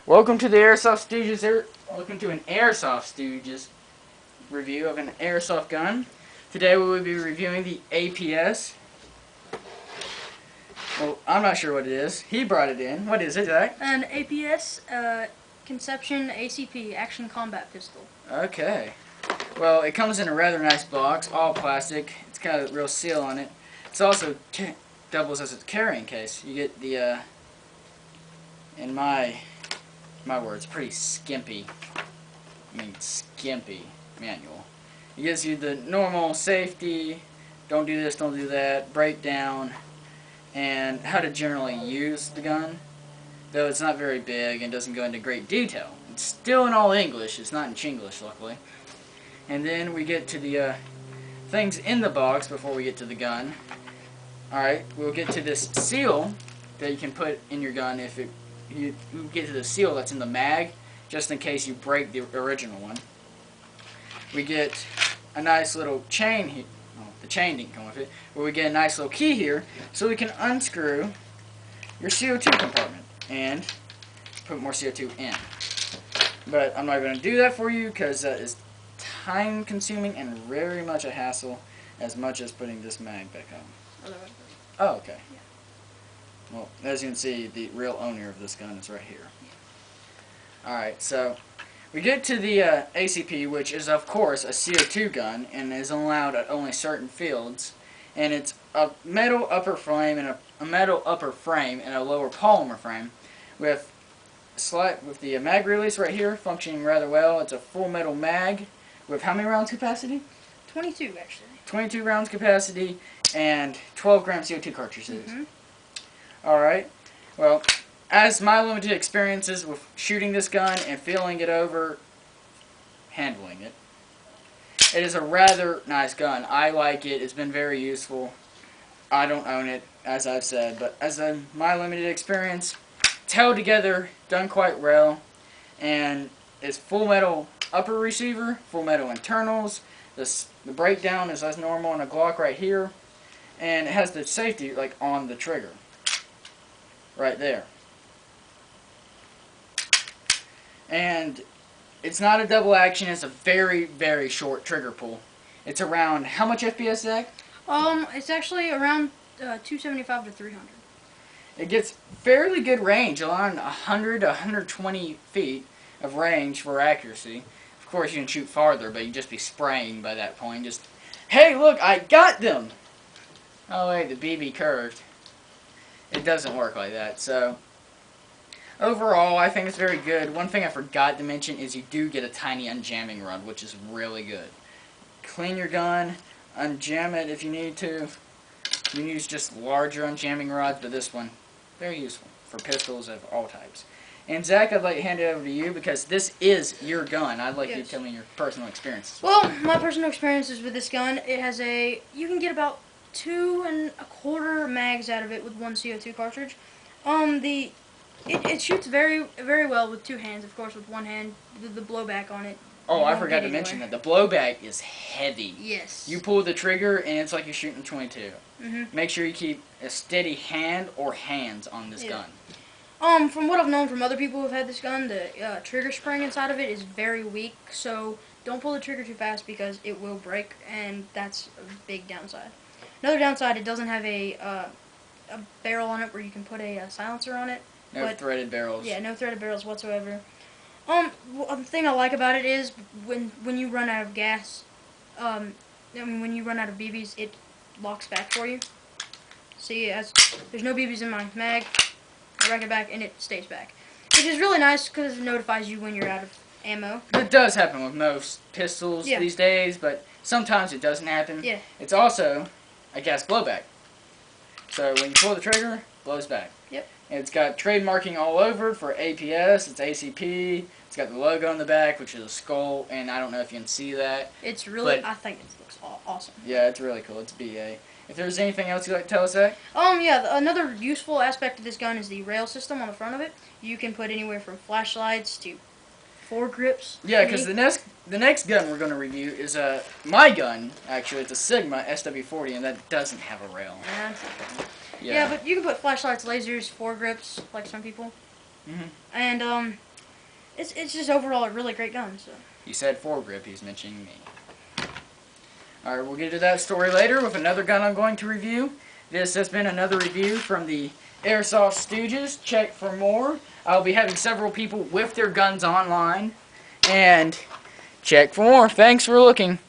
Welcome to the Airsoft Stooges. Welcome to an Airsoft Stooges review of an airsoft gun. Today we will be reviewing the APS. Well, I'm not sure what it is. He brought it in. What is it, Zach? An APS, Conception ACP, Action Combat Pistol. Okay. Well, it comes in a rather nice box, all plastic. It's got a real seal on it. It's also doubles as a carrying case. You get the, in my words, pretty skimpy manual. It gives you the normal safety, don't do this, don't do that, breakdown, and how to generally use the gun. Though it's not very big and doesn't go into great detail. It's still in all English, it's not in Chinglish, luckily. And then we get to the things in the box before we get to the gun. Alright, we'll get to this seal that you can put in your gun if you get to the seal that's in the mag, just in case you break the original one. We get a nice little chain here. Oh, the chain didn't come with it. But we get a nice little key here so we can unscrew your CO2 compartment and put more CO2 in. But I'm not going to do that for you because that is time consuming and very much a hassle, as much as putting this mag back on. Oh, okay. Yeah. Well, as you can see, the real owner of this gun is right here. Alright, so we get to the ACP, which is of course a CO2 gun and is allowed at only certain fields. And it's a metal upper frame and a metal upper frame and a lower polymer frame with the mag release right here functioning rather well. It's a full metal mag with how many rounds capacity? 22 actually. 22 rounds capacity and 12 gram CO2 cartridges. Alright, well, as my limited experiences with shooting this gun and feeling it over, handling it, it is a rather nice gun. I like it. It's been very useful. I don't own it, as I've said, but as my limited experience, it's held together, done quite well, and it's full metal upper receiver, full metal internals. The breakdown is as normal on a Glock right here, and it has the safety like on the trigger, right there. And it's not a double action, it's a very, very short trigger pull. It's around, how much FPS, Zach? It's actually around 275 to 300. It gets fairly good range, around 100 to 120 feet of range for accuracy. Of course, you can shoot farther, but you'd just be spraying by that point. Just, hey, look, I got them! Oh, wait, the BB curved. It doesn't work like that, so overall, I think it's very good. One thing I forgot to mention is you do get a tiny unjamming rod, which is really good. Clean your gun, unjam it if you need to. You can use just larger unjamming rods, but this one, very useful for pistols of all types. And Zach, I'd like to hand it over to you because this is your gun. I'd like you to tell me your personal experiences. Well, my personal experiences with this gun, it has you can get about 2 1/4 mags out of it with one CO2 cartridge. It shoots very, very well with two hands, of course, with one hand, the blowback on it. Oh, I forgot to mention that. The blowback is heavy. Yes. You pull the trigger, and it's like you're shooting 22. Mm-hmm. Make sure you keep a steady hand or hands on this gun. From what I've known from other people who've had this gun, the trigger spring inside of it is very weak, so don't pull the trigger too fast because it will break, and that's a big downside. Another downside, it doesn't have a barrel on it where you can put a silencer on it. No threaded barrels. Yeah, no threaded barrels whatsoever. The thing I like about it is when you run out of gas, when you run out of BBs, it locks back for you. See, there's no BBs in my mag, I rack it back and it stays back, which is really nice because it notifies you when you're out of ammo. It does happen with most pistols these days, but sometimes it doesn't happen. Yeah. It's also a gas blowback. So when you pull the trigger, it blows back. Yep. And it's got trademarking all over for APS, it's ACP, it's got the logo on the back, which is a skull, and I don't know if you can see that. It's really, I think it looks awesome. Yeah, it's really cool. It's BA. If there's anything else you'd like to tell us, Zach? Yeah, another useful aspect of this gun is the rail system on the front of it. You can put anywhere from flashlights to foregrips. Yeah, because the next gun we're going to review is my gun, actually. It's a Sigma SW40, and that doesn't have a rail. Yeah, but you can put flashlights, lasers, foregrips, like some people. Mm-hmm. And it's just overall a really great gun. So. He said foregrip. He's mentioning me. Alright, we'll get to that story later with another gun I'm going to review. This has been another review from the Airsoft Stooges. Check for more. I'll be having several people with their guns online. And check for more. Thanks for looking.